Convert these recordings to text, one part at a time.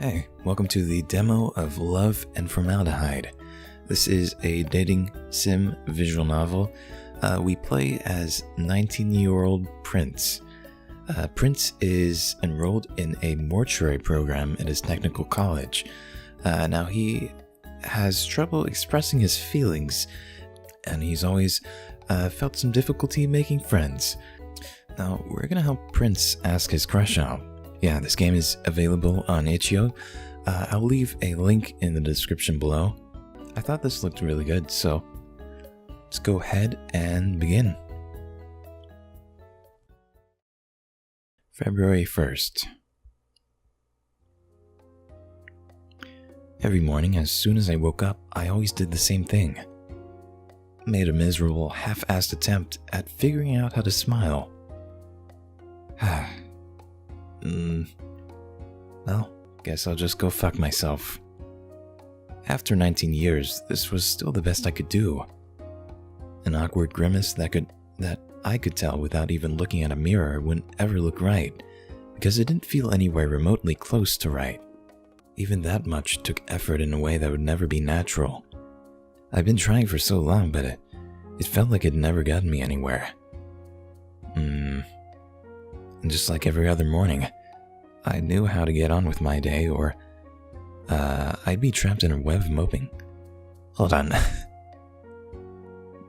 Hey, welcome to the demo of Love and Formaldehyde. This is a dating sim visual novel. We play as 19-year-old Prince. Prince is enrolled in a mortuary program at his technical college. Now he has trouble expressing his feelings, and he's always felt some difficulty making friends. Now we're gonna help Prince ask his crush out. Yeah, this game is available on itch.io. I'll leave a link in the description below. I thought this looked really good, so let's go ahead and begin. February 1st. Every morning, as soon as I woke up, I always did the same thing. Made a miserable, half-assed attempt at figuring out how to smile. Well, guess I'll just go fuck myself. After 19 years, this was still the best I could do. An awkward grimace that I could tell without even looking at a mirror wouldn't ever look right, because it didn't feel anywhere remotely close to right. Even that much took effort in a way that would never be natural. I've been trying for so long, but it felt like it never gotten me anywhere. And just like every other morning, I knew how to get on with my day, or I'd be trapped in a web of moping. Hold on.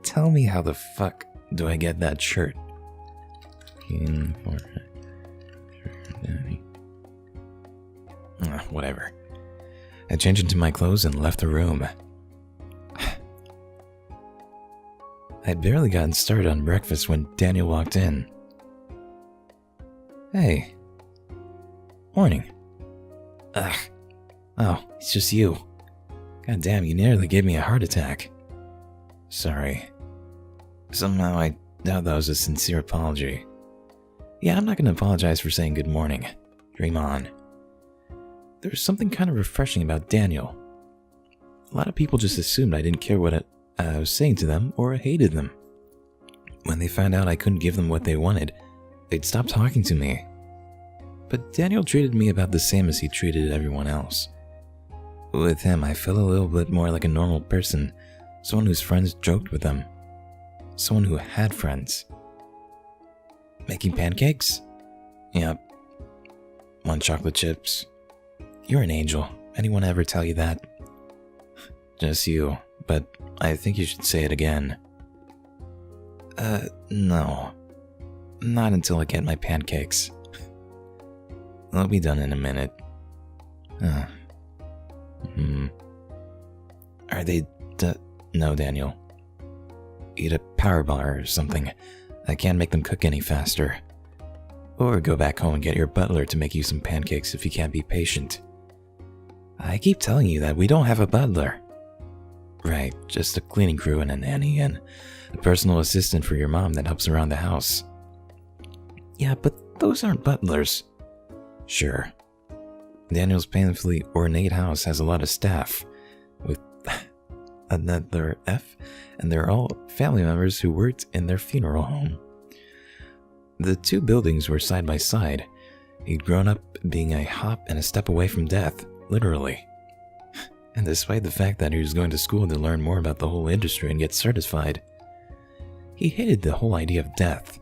Tell me how the fuck do I get that shirt? Whatever. I changed into my clothes and left the room. I'd barely gotten started on breakfast when Daniel walked in. Hey. Morning. Ugh. Oh, it's just you. God damn, you nearly gave me a heart attack. Sorry. Somehow I doubt that was a sincere apology. Yeah, I'm not gonna apologize for saying good morning. Dream on. There's something kind of refreshing about Daniel. A lot of people just assumed I didn't care what I was saying to them or hated them. When they found out I couldn't give them what they wanted, they'd stop talking to me. But Daniel treated me about the same as he treated everyone else. With him, I felt a little bit more like a normal person, someone whose friends joked with them, someone who had friends. Making pancakes? Yep. Want chocolate chips? You're an angel. Anyone ever tell you that? Just you, but I think you should say it again. No. Not until I get my pancakes. They'll be done in a minute. Are they No, Daniel. Eat a power bar or something. I can't make them cook any faster. Or go back home and get your butler to make you some pancakes if you can't be patient. I keep telling you that we don't have a butler. Right, just a cleaning crew and a nanny and a personal assistant for your mom that helps around the house. Yeah, but those aren't butlers. Sure. Daniel's painfully ornate house has a lot of staff, with another F, and they're all family members who worked in their funeral home. The two buildings were side by side. He'd grown up being a hop and a step away from death, literally. And despite the fact that he was going to school to learn more about the whole industry and get certified, he hated the whole idea of death.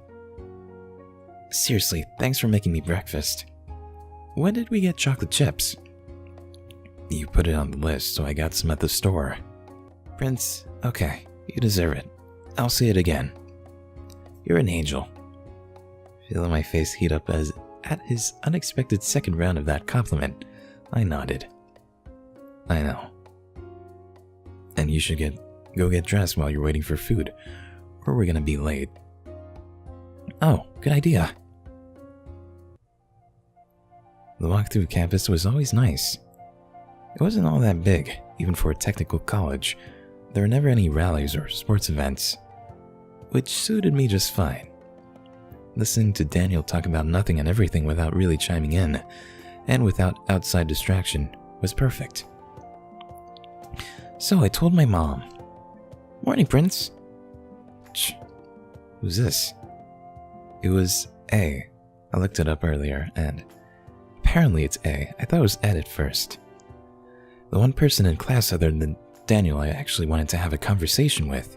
Seriously, thanks for making me breakfast. When did we get chocolate chips? You put it on the list, so I got some at the store. Prince, okay, you deserve it. I'll say it again. You're an angel. Feeling my face heat up as at his unexpected second round of that compliment, I nodded. I know. And you should go get dressed while you're waiting for food, or we're gonna be late. Oh, good idea. The walk through campus was always nice. It wasn't all that big, even for a technical college. There were never any rallies or sports events, which suited me just fine. Listening to Daniel talk about nothing and everything without really chiming in, and without outside distraction, was perfect. So I told my mom, "Morning, Prince." Who's this? It was A. I looked it up earlier, and apparently it's A. I thought it was Ed at first. The one person in class other than Daniel I actually wanted to have a conversation with.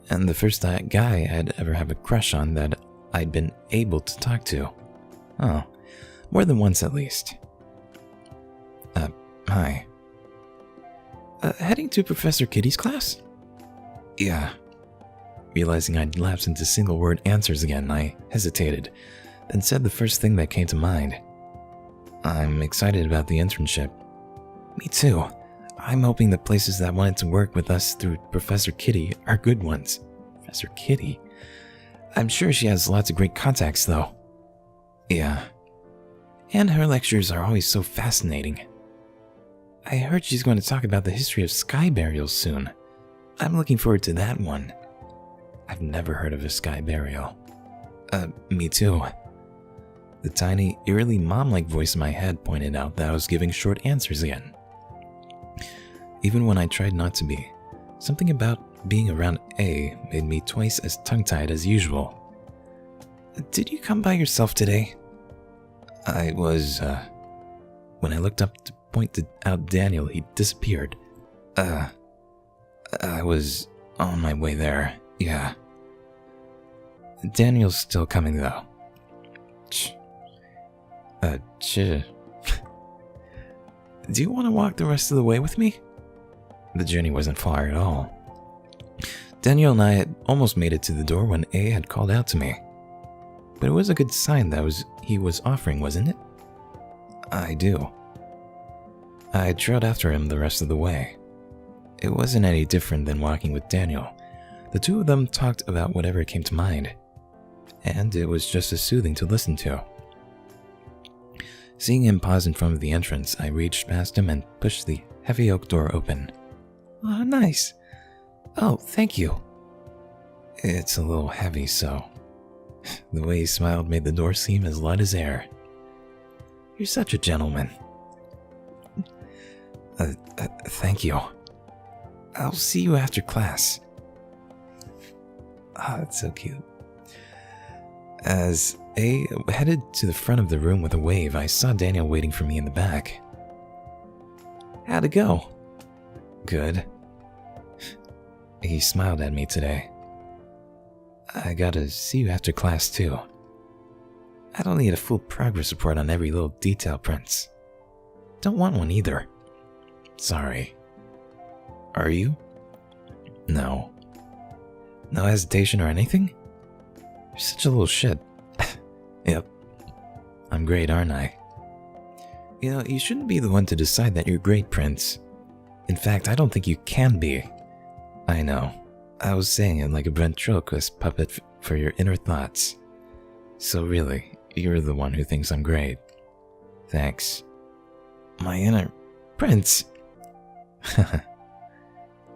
And the first guy I'd ever have a crush on that I'd been able to talk to. Oh, more than once at least. Hi. Heading to Professor Kitty's class? Yeah. Realizing I'd lapsed into single-word answers again, I hesitated, then said the first thing that came to mind. I'm excited about the internship. Me too. I'm hoping the places that wanted to work with us through Professor Kitty are good ones. Professor Kitty? I'm sure she has lots of great contacts, though. Yeah. And her lectures are always so fascinating. I heard she's going to talk about the history of sky burials soon. I'm looking forward to that one. I've never heard of a sky burial. Me too. The tiny, eerily mom-like voice in my head pointed out that I was giving short answers again. Even when I tried not to be, something about being around A made me twice as tongue-tied as usual. Did you come by yourself today? I was, When I looked up to point out Daniel, he disappeared. I was on my way there, yeah. Daniel's still coming, though. Do you want to walk the rest of the way with me? The journey wasn't far at all. Daniel and I had almost made it to the door when A had called out to me. But it was a good sign that he was offering, wasn't it? I do. I trotted after him the rest of the way. It wasn't any different than walking with Daniel. The two of them talked about whatever came to mind, and it was just as soothing to listen to. Seeing him pause in front of the entrance, I reached past him and pushed the heavy oak door open. Oh, nice. Oh, thank you. It's a little heavy, so... The way he smiled made the door seem as light as air. You're such a gentleman. Thank you. I'll see you after class. Ah, that's so cute. As A headed to the front of the room with a wave, I saw Daniel waiting for me in the back. How'd it go? Good. He smiled at me today. I gotta see you after class too. I don't need a full progress report on every little detail, Prince. Don't want one either. Sorry. Are you? No. No hesitation or anything? You're such a little shit. Yep. I'm great, aren't I? You know, you shouldn't be the one to decide that you're great, Prince. In fact, I don't think you can be. I know. I was saying it like a ventriloquist puppet for your inner thoughts. So really, you're the one who thinks I'm great. Thanks. My inner... Prince!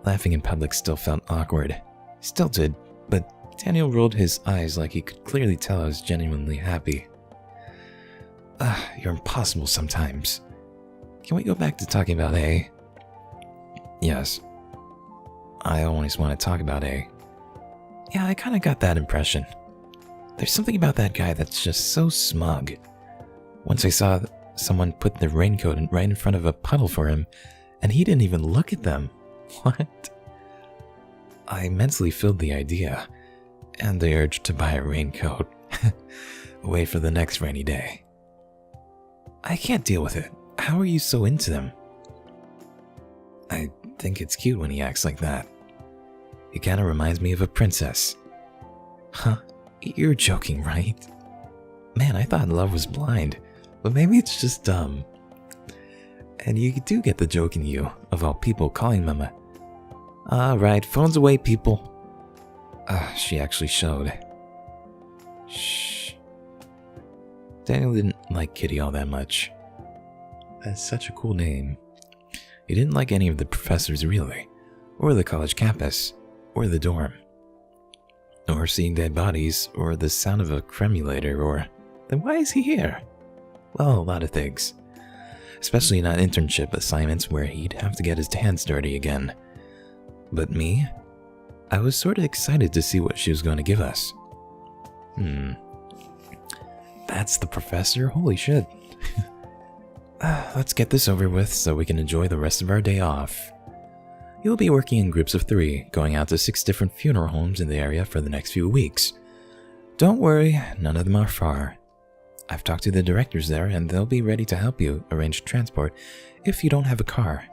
Laughing in public still felt awkward. Still did, but Daniel rolled his eyes like he could clearly tell I was genuinely happy. You're impossible sometimes. Can we go back to talking about A? Yes. I always want to talk about A. Yeah, I kinda got that impression. There's something about that guy that's just so smug. Once I saw someone put their raincoat right in front of a puddle for him, and he didn't even look at them. What? I mentally filled the idea, and the urge to buy a raincoat. Away for the next rainy day. I can't deal with it. How are you so into them? I think it's cute when he acts like that. He kinda reminds me of a princess. Huh? You're joking, right? Man, I thought love was blind, but maybe it's just dumb. And you do get the joke in you, of all people, calling them a... Alright, phones away, people. She actually showed. Shh. Daniel didn't like Kitty all that much. That's such a cool name. He didn't like any of the professors really, or the college campus, or the dorm, or seeing dead bodies, or the sound of a cremulator, or... Then why is he here? Well, a lot of things. Especially not internship assignments where he'd have to get his hands dirty again. But me? I was sort of excited to see what she was going to give us. That's the professor? Holy shit. Let's get this over with so we can enjoy the rest of our day off. You'll be working in groups of 3, going out to 6 different funeral homes in the area for the next few weeks. Don't worry, none of them are far. I've talked to the directors there and they'll be ready to help you arrange transport if you don't have a car.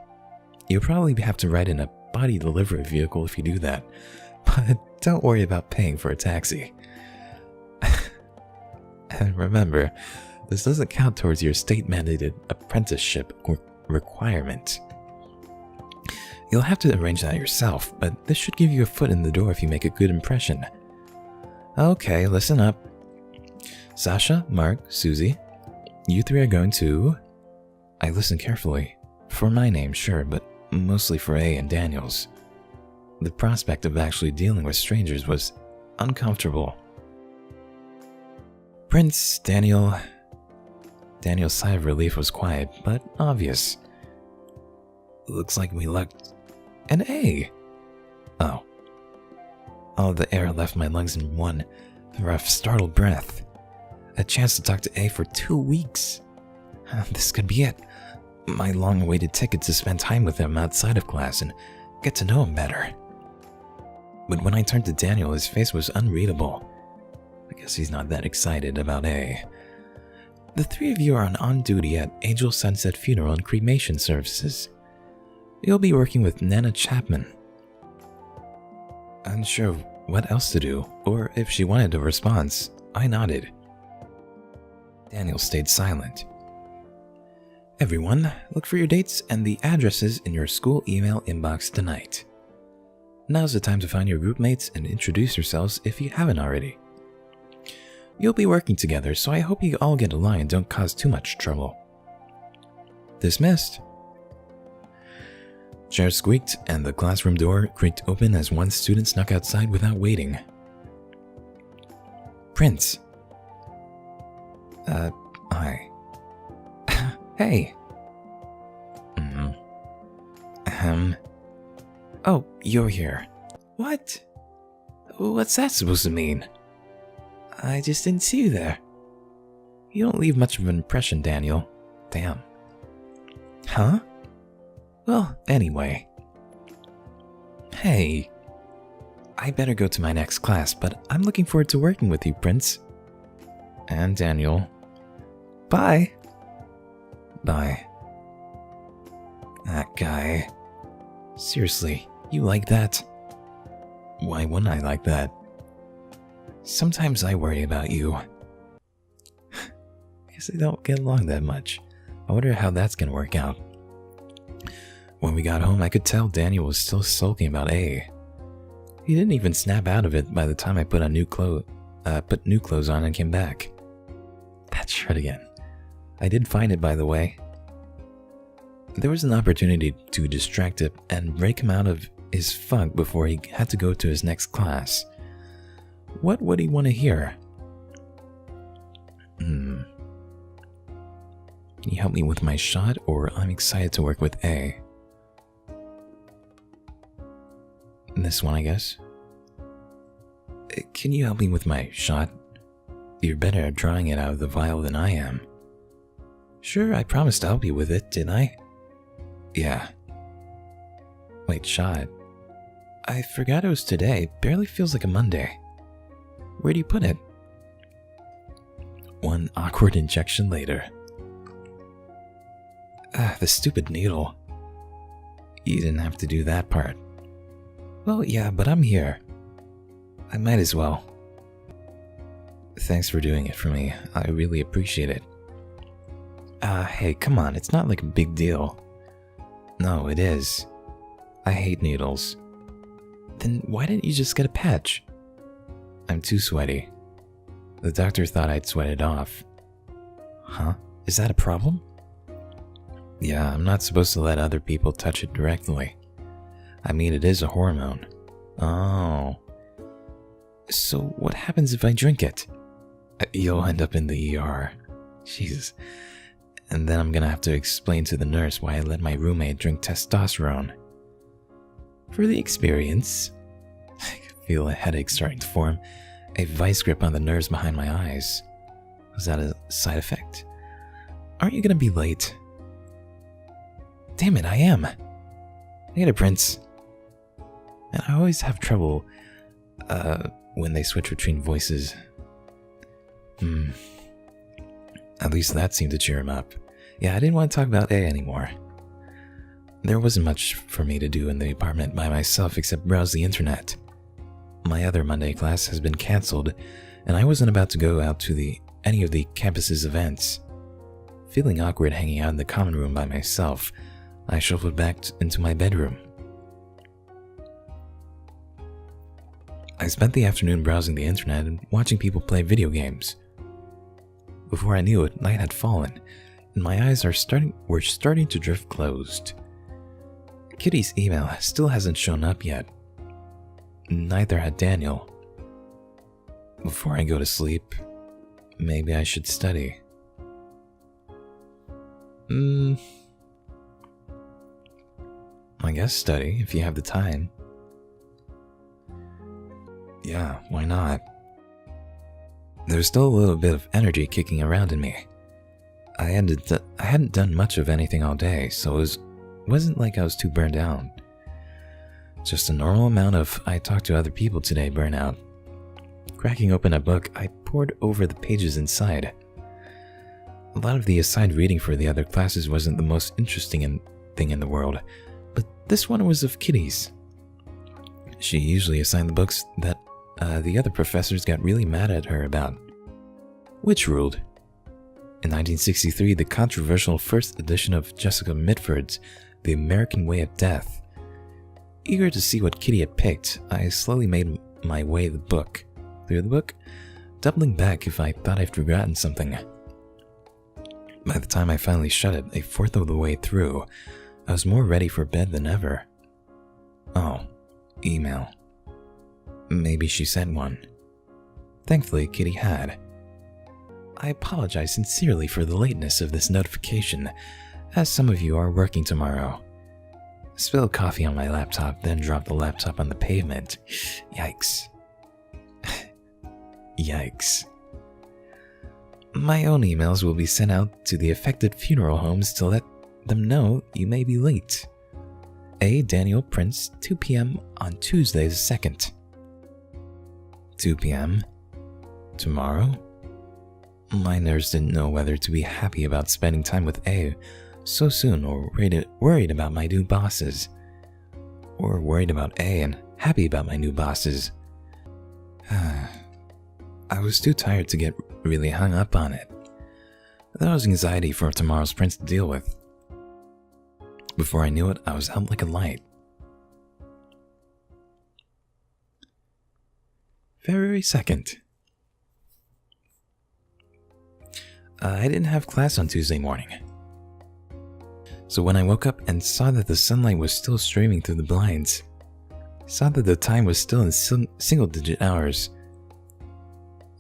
You'll probably have to ride in a body delivery vehicle if you do that, but don't worry about paying for a taxi. And remember, this doesn't count towards your state-mandated apprenticeship requirement. You'll have to arrange that yourself, but this should give you a foot in the door if you make a good impression. Okay, listen up. Sasha, Mark, Susie, you 3 are going to... I listened carefully. For my name, sure, but mostly for A and Daniel's. The prospect of actually dealing with strangers was uncomfortable. Prince, Daniel's sigh of relief was quiet, but obvious. Looks like we lucked an A. Oh. All the air left my lungs in one rough, startled breath. A chance to talk to A for 2 weeks. This could be it. My long-awaited ticket to spend time with him outside of class and get to know him better. But when I turned to Daniel, his face was unreadable. I guess he's not that excited about A. The 3 of you are on duty at Angel Sunset Funeral and Cremation Services. You'll be working with Nana Chapman. Unsure of what else to do, or if she wanted a response, I nodded. Daniel stayed silent. Everyone, look for your dates and the addresses in your school email inbox tonight. Now's the time to find your group mates and introduce yourselves if you haven't already. You'll be working together, so I hope you all get along and don't cause too much trouble. Dismissed. Chairs squeaked and the classroom door creaked open as one student snuck outside without waiting. Prince. Hi. Hey. Oh, you're here. What? What's that supposed to mean? I just didn't see you there. You don't leave much of an impression, Daniel. Damn. Huh? Well, anyway. Hey. I better go to my next class, but I'm looking forward to working with you, Prince. And Daniel. Bye. Bye. That guy. Seriously, you like that? Why wouldn't I like that? Sometimes I worry about you. Guess they don't get along that much. I wonder how that's gonna work out. When we got home, I could tell Daniel was still sulking about A. He didn't even snap out of it by the time I put new clothes on and came back. That shirt again. I did find it, by the way. There was an opportunity to distract him and break him out of his funk before he had to go to his next class. What would he want to hear? Can you help me with my shot, or I'm excited to work with A? This one, I guess. Can you help me with my shot? You're better at drawing it out of the vial than I am. Sure, I promised to help you with it, didn't I? Yeah. Wait, shot. I forgot it was today. Barely feels like a Monday. Where do you put it? One awkward injection later. The stupid needle. You didn't have to do that part. Well, yeah, but I'm here. I might as well. Thanks for doing it for me. I really appreciate it. Hey, come on, it's not like a big deal. No, it is. I hate needles. Then why didn't you just get a patch? I'm too sweaty. The doctor thought I'd sweat it off. Huh? Is that a problem? Yeah, I'm not supposed to let other people touch it directly. I mean, it is a hormone. Oh. So what happens if I drink it? You'll end up in the ER. Jesus. And then I'm gonna have to explain to the nurse why I let my roommate drink testosterone. For the experience. I feel a headache starting to form. A vice grip on the nerves behind my eyes. Was that a side effect? Aren't you gonna be late? Damn it, I am. I get it, Prince. And I always have trouble, when they switch between voices. At least that seemed to cheer him up. Yeah, I didn't want to talk about A anymore. There wasn't much for me to do in the apartment by myself except browse the internet. My other Monday class has been cancelled, and I wasn't about to go out to any of the campus's events. Feeling awkward hanging out in the common room by myself, I shuffled back into my bedroom. I spent the afternoon browsing the internet and watching people play video games. Before I knew it, night had fallen, and my eyes were starting to drift closed. Kitty's email still hasn't shown up yet. Neither had Daniel. Before I go to sleep, maybe I should study. I guess study if you have the time. Yeah, why not? There's still a little bit of energy kicking around in me. I hadn't done much of anything all day, so it wasn't like I was too burned out. Just a normal amount of I talked to other people today burnout. Cracking open a book, I pored over the pages inside. A lot of the assigned reading for the other classes wasn't the most interesting thing in the world, but this one was of Kitty's. She usually assigned the books that the other professors got really mad at her about. Which ruled. In 1963, the controversial first edition of Jessica Mitford's The American Way of Death. Eager to see what Kitty had picked, I slowly made my way through the book, doubling back if I thought I'd forgotten something. By the time I finally shut it, a fourth of the way through, I was more ready for bed than ever. Oh, email. Maybe she sent one. Thankfully, Kitty had. I apologize sincerely for the lateness of this notification, as some of you are working tomorrow. Spilled coffee on my laptop, then dropped the laptop on the pavement. Yikes. Yikes. My own emails will be sent out to the affected funeral homes to let them know you may be late. A. Daniel Prince, 2 p.m. on Tuesday the 2nd. 2 p.m. Tomorrow? My nerves didn't know whether to be happy about spending time with A so soon or worried about my new bosses. Or worried about A and happy about my new bosses. I was too tired to get really hung up on it. That was anxiety for tomorrow's prince to deal with. Before I knew it, I was out like a light. February 2nd. I didn't have class on Tuesday morning. So when I woke up and saw that the sunlight was still streaming through the blinds, saw that the time was still in single-digit hours,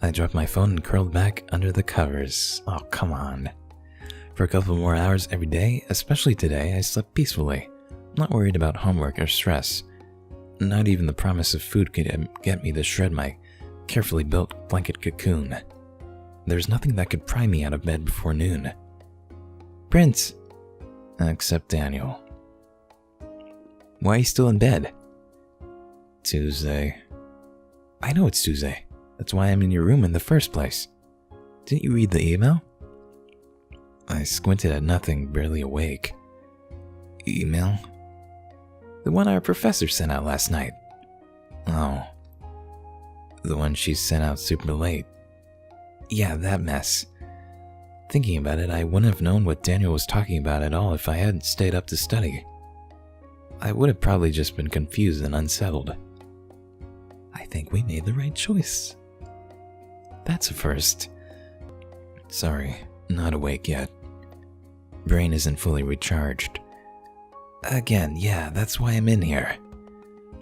I dropped my phone and curled back under the covers. Oh, come on. For a couple more hours every day, especially today, I slept peacefully, not worried about homework or stress. Not even the promise of food could get me to shred my carefully built blanket cocoon. There's nothing that could pry me out of bed before noon. Prince! Except Daniel. Why are you still in bed? Tuesday. I know it's Tuesday. That's why I'm in your room in the first place. Didn't you read the email? I squinted at nothing, barely awake. Email? The one our professor sent out last night. Oh. The one she sent out super late. Yeah, that mess. Thinking about it, I wouldn't have known what Daniel was talking about at all if I hadn't stayed up to study. I would have probably just been confused and unsettled. I think we made the right choice. That's a first. Sorry, not awake yet. Brain isn't fully recharged. Again, yeah, that's why I'm in here.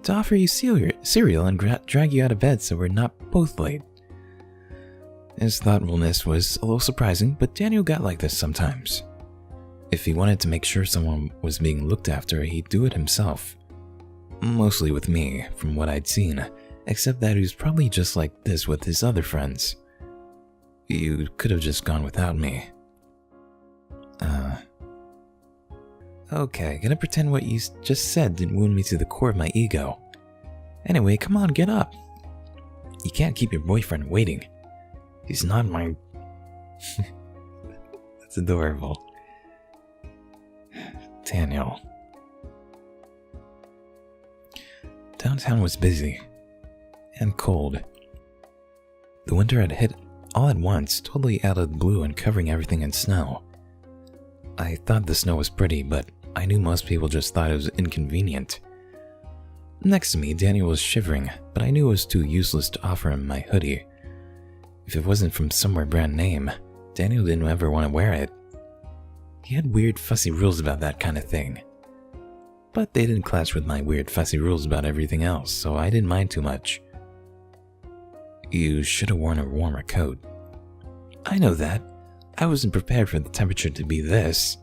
To offer you cereal and drag you out of bed so we're not both late. His thoughtfulness was a little surprising, but Daniel got like this sometimes. If he wanted to make sure someone was being looked after, he'd do it himself. Mostly with me, from what I'd seen, except that he was probably just like this with his other friends. You could have just gone without me. Okay, gonna pretend what you just said didn't wound me to the core of my ego. Anyway, come on, get up. You can't keep your boyfriend waiting. He's not my... That's adorable. Daniel. Downtown was busy and cold. The winter had hit all at once, totally out of the blue and covering everything in snow. I thought the snow was pretty, but I knew most people just thought it was inconvenient. Next to me, Daniel was shivering, but I knew it was too useless to offer him my hoodie. If it wasn't from somewhere brand name, Daniel didn't ever want to wear it. He had weird fussy rules about that kind of thing. But they didn't clash with my weird fussy rules about everything else, so I didn't mind too much. You should have worn a warmer coat. I know that. I wasn't prepared for the temperature to be this.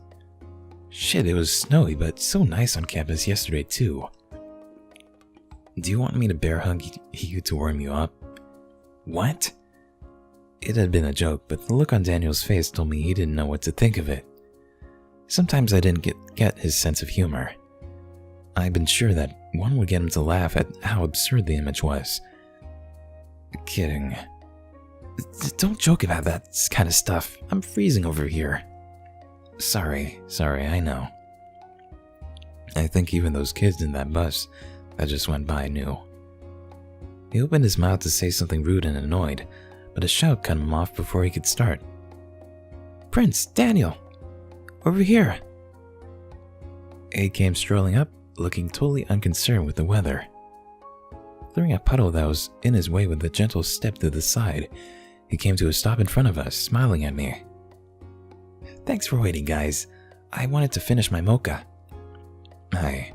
Shit, it was snowy, but so nice on campus yesterday too. Do you want me to bear hug you to warm you up? What? It had been a joke, but the look on Daniel's face told me he didn't know what to think of it. Sometimes I didn't get his sense of humor. I'd been sure that one would get him to laugh at how absurd the image was. Kidding. Don't joke about that kind of stuff. I'm freezing over here. Sorry, I know. I think even those kids in that bus that just went by knew. He opened his mouth to say something rude and annoyed, but a shout cut him off before he could start. Prince, Daniel! Over here! Aide came strolling up, looking totally unconcerned with the weather. Clearing a puddle that was in his way with a gentle step to the side, he came to a stop in front of us, smiling at me. Thanks for waiting, guys. I wanted to finish my mocha. Hi.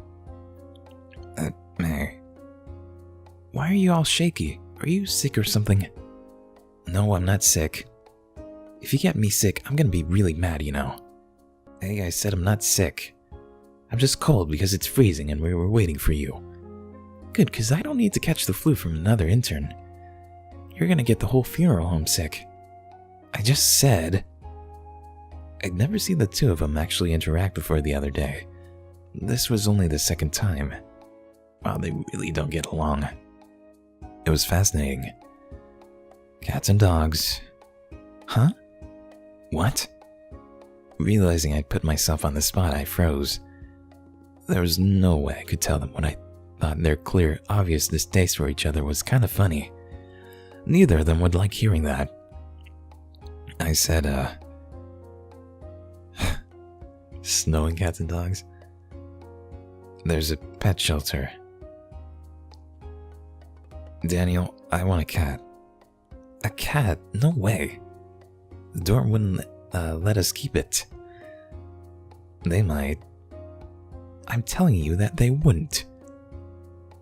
Why are you all shaky? Are you sick or something? No, I'm not sick. If you get me sick, I'm gonna be really mad, you know. Hey, I said I'm not sick. I'm just cold because it's freezing and we were waiting for you. Good, because I don't need to catch the flu from another intern. You're gonna get the whole funeral home sick. I just said... I'd never seen the two of them actually interact before the other day. This was only the second time. Wow, they really don't get along. It was fascinating. Cats and dogs. Huh? What? Realizing I'd put myself on the spot, I froze. There was no way I could tell them what I thought their clear, obvious distaste for each other was kind of funny. Neither of them would like hearing that. I said, snowing cats and dogs? There's a pet shelter. Daniel, I want a cat. A cat? No way. The dorm wouldn't let us keep it. They might. I'm telling you that they wouldn't.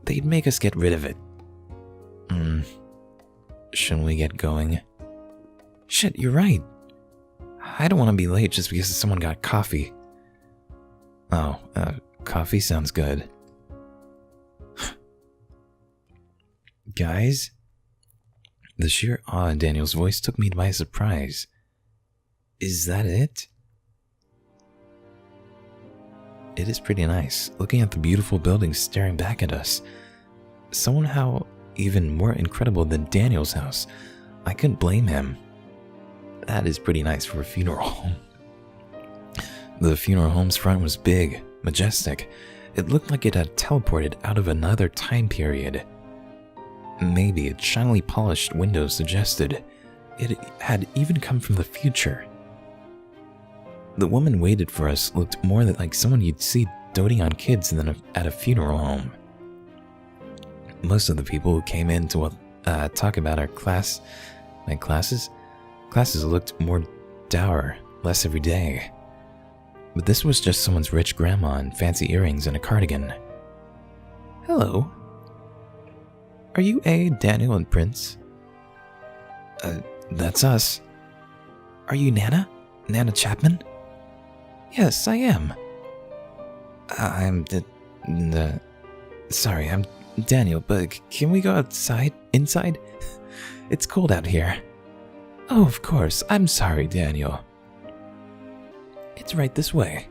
They'd make us get rid of it. Shouldn't we get going? Shit, you're right. I don't want to be late just because someone got coffee. Oh, coffee sounds good. Guys? The sheer awe in Daniel's voice took me by surprise. Is that it? It is pretty nice, looking at the beautiful buildings staring back at us. Somehow even more incredible than Daniel's house. I couldn't blame him. That is pretty nice for a funeral home. The funeral home's front was big, majestic. It looked like it had teleported out of another time period. Maybe its shinily polished windows suggested it had even come from the future. The woman waited for us looked more like someone you'd see doting on kids than at a funeral home. Most of the people who came in to talk about our classes looked more dour, less every day. But this was just someone's rich grandma in fancy earrings and a cardigan. Hello. Are you Daniel and Prince? That's us. Are you Nana? Nana Chapman? Yes, I am. I'm sorry, I'm Daniel, but can we go inside? It's cold out here. Oh, of course, I'm sorry, Daniel. It's right this way.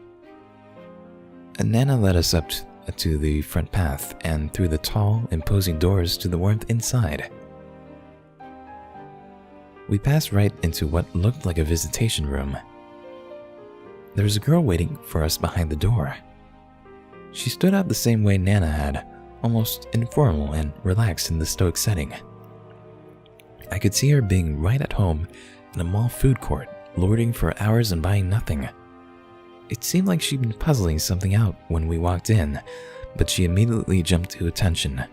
And Nana led us up to the front path and through the tall, imposing doors to the warmth inside. We passed right into what looked like a visitation room. There was a girl waiting for us behind the door. She stood out the same way Nana had, almost informal and relaxed in the stoic setting. I could see her being right at home in a mall food court, lording for hours and buying nothing. It seemed like she'd been puzzling something out when we walked in, but she immediately jumped to attention.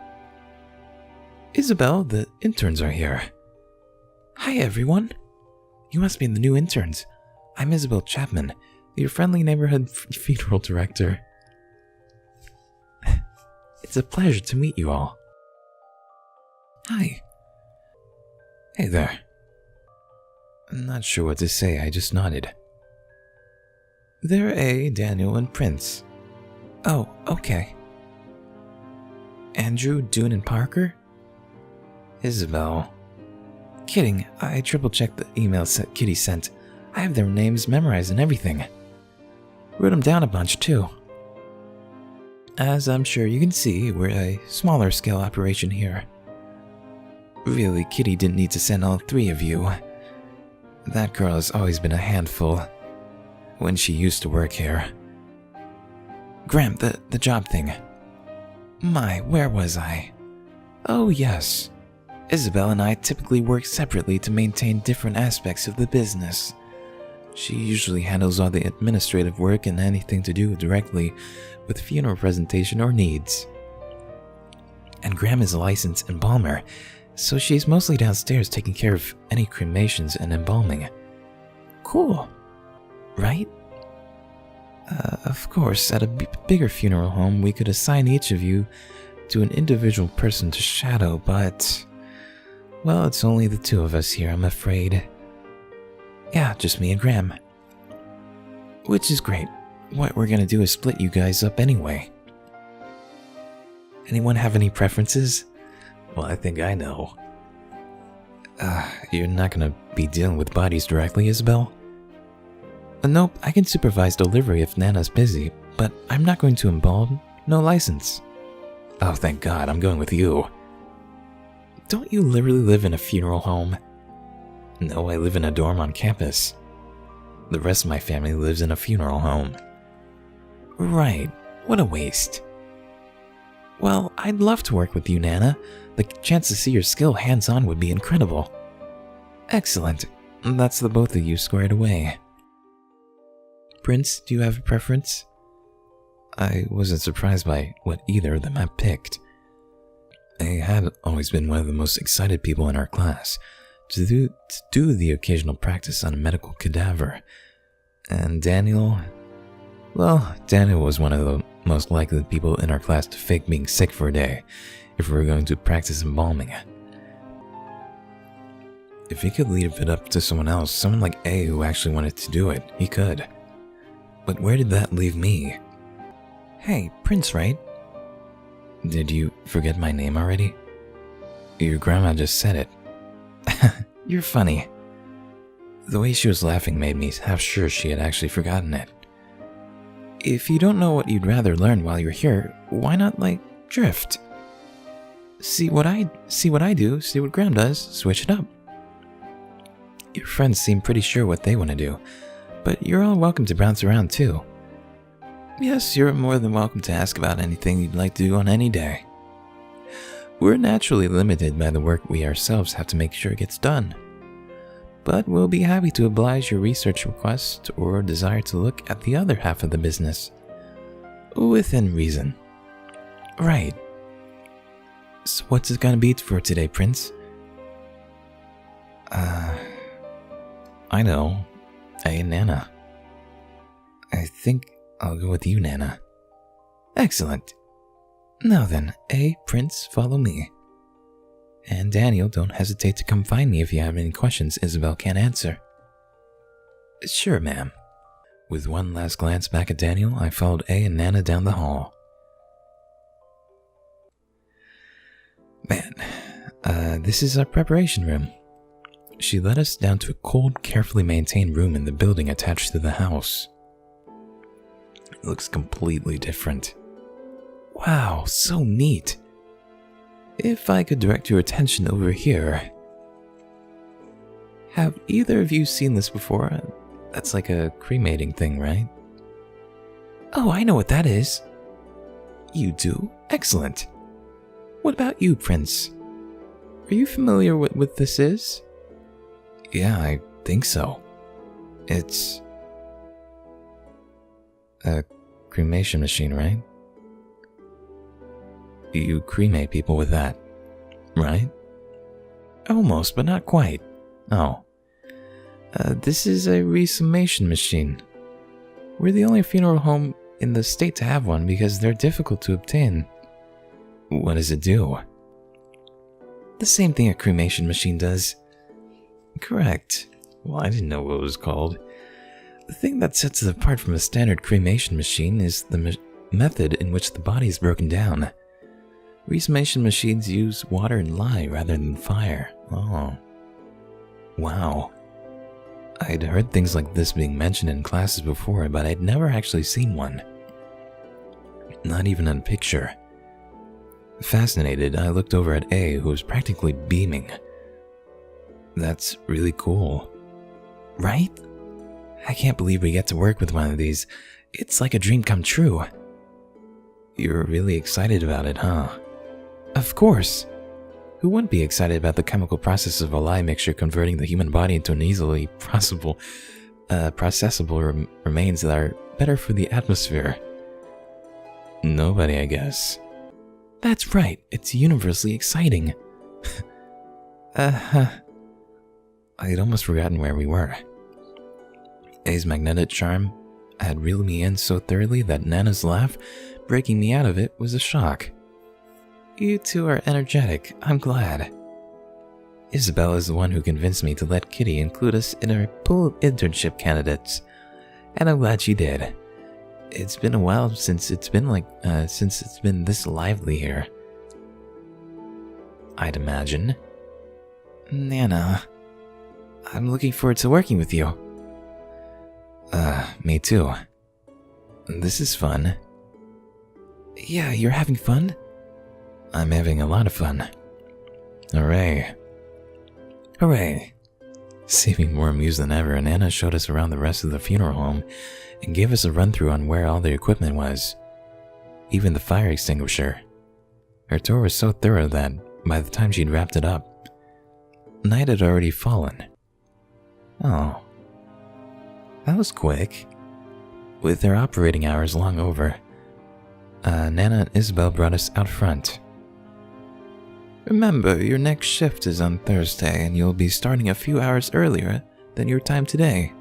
"Isabel, the interns are here." "Hi, everyone. You must be the new interns. I'm Isabel Chapman, your friendly neighborhood funeral director. It's a pleasure to meet you all." "Hi." "Hey there." I'm not sure what to say, I just nodded. "They're A, Daniel, and Prince." "Oh, okay." "Andrew, Dune, and Parker?" "Isabel." "Kidding, I triple-checked the emails Kitty sent. I have their names memorized and everything. Wrote them down a bunch, too. As I'm sure you can see, we're a smaller scale operation here. Really, Kitty didn't need to send all three of you. That girl has always been a handful when she used to work here. Graham, the job thing. My, where was I? Oh, yes. Isabel and I typically work separately to maintain different aspects of the business. She usually handles all the administrative work and anything to do directly with funeral presentation or needs. And Graham is a licensed embalmer, so she's mostly downstairs taking care of any cremations and embalming. Cool, right? Of course, at a bigger funeral home, we could assign each of you to an individual person to shadow, but... well, it's only the two of us here, I'm afraid. Yeah, just me and Graham. Which is great. What we're gonna do is split you guys up anyway. Anyone have any preferences? Well, I think I know. You're not gonna be dealing with bodies directly, Isabel? Nope, I can supervise delivery if Nana's busy, but I'm not going to embalm. No license. Oh, thank God, I'm going with you. Don't you literally live in a funeral home? No, I live in a dorm on campus. The rest of my family lives in a funeral home. Right, what a waste. Well, I'd love to work with you, Nana. The chance to see your skill hands-on would be incredible. Excellent. That's the both of you squared away. Prince, do you have a preference? I wasn't surprised by what either of them had picked. I had always been one of the most excited people in our class to do the occasional practice on a medical cadaver. And Daniel... well, Daniel was one of the most likely people in our class to fake being sick for a day if we were going to practice embalming. If he could leave it up to someone else, someone like A who actually wanted to do it, he could. But where did that leave me? Hey, Prince, right? Did you forget my name already? Your grandma just said it. You're funny. The way she was laughing made me half sure she had actually forgotten it. If you don't know what you'd rather learn while you're here, why not, drift? See what I do, see what Graham does, switch it up. Your friends seem pretty sure what they want to do, but you're all welcome to bounce around too. Yes, you're more than welcome to ask about anything you'd like to do on any day. We're naturally limited by the work we ourselves have to make sure gets done. But we'll be happy to oblige your research request or desire to look at the other half of the business. Within reason. Right. So what's it gonna be for today, Prince? I know. Hey, Nana. I think I'll go with you, Nana. Excellent. Now then, A, Prince, follow me. And Daniel, don't hesitate to come find me if you have any questions Isabel can't answer. Sure, ma'am. With one last glance back at Daniel, I followed A and Nana down the hall. Man, this is our preparation room. She led us down to a cold, carefully maintained room in the building attached to the house. It looks completely different. Wow, so neat. If I could direct your attention over here. Have either of you seen this before? That's like a cremating thing, right? Oh, I know what that is. You do? Excellent. What about you, Prince? Are you familiar with what this is? Yeah, I think so. It's a cremation machine, right? You cremate people with that, right? Almost, but not quite. Oh. This is a resummation machine. We're the only funeral home in the state to have one because they're difficult to obtain. What does it do? The same thing a cremation machine does. Correct. Well, I didn't know what it was called. The thing that sets it apart from a standard cremation machine is the method in which the body is broken down. Resummation machines use water and lye rather than fire. Oh. Wow. I'd heard things like this being mentioned in classes before, but I'd never actually seen one. Not even in a picture. Fascinated, I looked over at A, who was practically beaming. That's really cool. Right? I can't believe we get to work with one of these. It's like a dream come true. You're really excited about it, huh? Of course. Who wouldn't be excited about the chemical process of a lye mixture converting the human body into an easily processable remains that are better for the atmosphere? Nobody, I guess. That's right, it's universally exciting. I'd almost forgotten where we were. A's magnetic charm had reeled me in so thoroughly that Nana's laugh, breaking me out of it, was a shock. You two are energetic, I'm glad. Isabel is the one who convinced me to let Kitty include us in her pool of internship candidates, and I'm glad she did. It's been a while since it's been this lively here. I'd imagine. Nana, I'm looking forward to working with you. Me too. This is fun. Yeah, you're having fun? I'm having a lot of fun. Hooray. Hooray. Seeming more amused than ever, Nana showed us around the rest of the funeral home and gave us a run-through on where all the equipment was. Even the fire extinguisher. Her tour was so thorough that, by the time she'd wrapped it up, night had already fallen. Oh. That was quick. With their operating hours long over, Nana and Isabel brought us out front. Remember, your next shift is on Thursday, and you'll be starting a few hours earlier than your time today.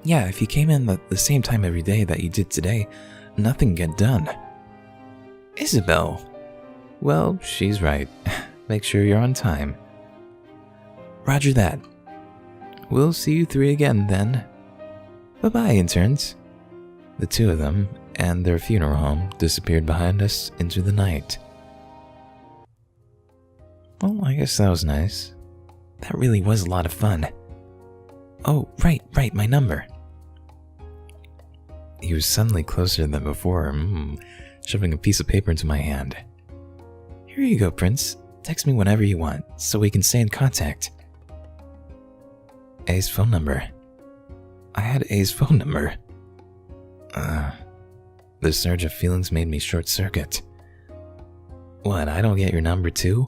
Yeah, if you came in the same time every day that you did today, nothing get done. Isabel. Well, she's right. Make sure you're on time. Roger that. We'll see you three again then. Bye-bye, interns. The two of them and their funeral home disappeared behind us into the night. Well, I guess that was nice. That really was a lot of fun. Oh, right, my number. He was suddenly closer than before, shoving a piece of paper into my hand. Here you go, Prince. Text me whenever you want, so we can stay in contact. A's phone number. I had A's phone number. The surge of feelings made me short-circuit. What, I don't get your number too?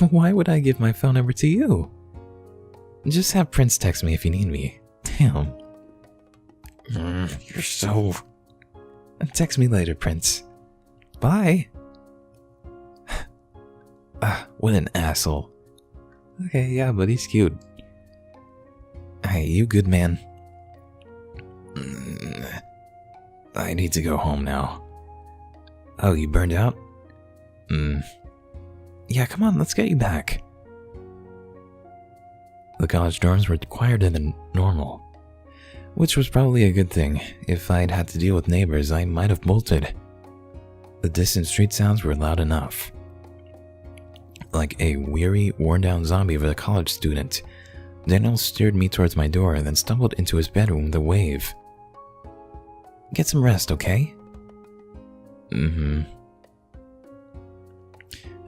Why would I give my phone number to you? Just have Prince text me if you need me. Damn. You're so... Text me later, Prince. Bye. What an asshole. Okay, yeah, but he's cute. Hey, you good man? I need to go home now. Oh, you burned out? Yeah, come on, let's get you back. The college dorms were quieter than normal, which was probably a good thing. If I'd had to deal with neighbors, I might have bolted. The distant street sounds were loud enough. Like a weary, worn-down zombie of a college student, Daniel steered me towards my door and then stumbled into his bedroom with a wave. Get some rest, okay?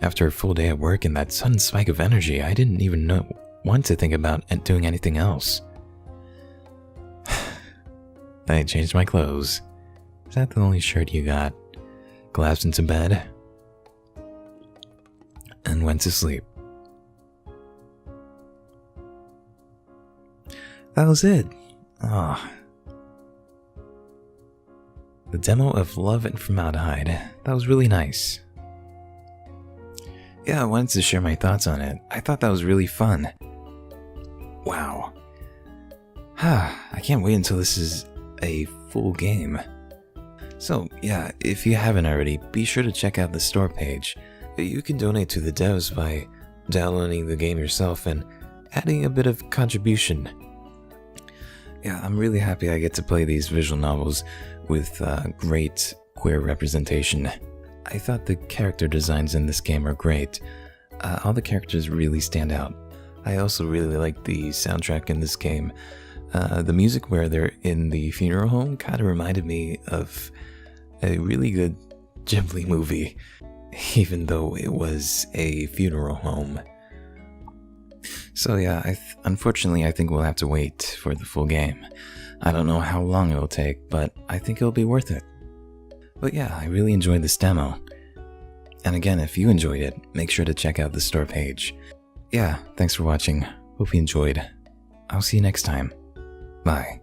After a full day at work and that sudden spike of energy, I didn't even want to think about doing anything else. I changed my clothes. Is that the only shirt you got? Collapsed into bed and went to sleep. That was it. The demo of Love and Formaldehyde. That was really nice. Yeah, I wanted to share my thoughts on it. I thought that was really fun. Wow. I can't wait until this is a full game. So, yeah, if you haven't already, be sure to check out the store page. You can donate to the devs by downloading the game yourself and adding a bit of contribution. Yeah, I'm really happy I get to play these visual novels with great queer representation. I thought the character designs in this game are great. All the characters really stand out. I also really like the soundtrack in this game. The music where they're in the funeral home kind of reminded me of a really good Ghibli movie, even though it was a funeral home. So yeah, unfortunately I think we'll have to wait for the full game. I don't know how long it'll take, but I think it'll be worth it. But yeah, I really enjoyed this demo. And again, if you enjoyed it, make sure to check out the store page. Yeah, thanks for watching. Hope you enjoyed. I'll see you next time. Bye.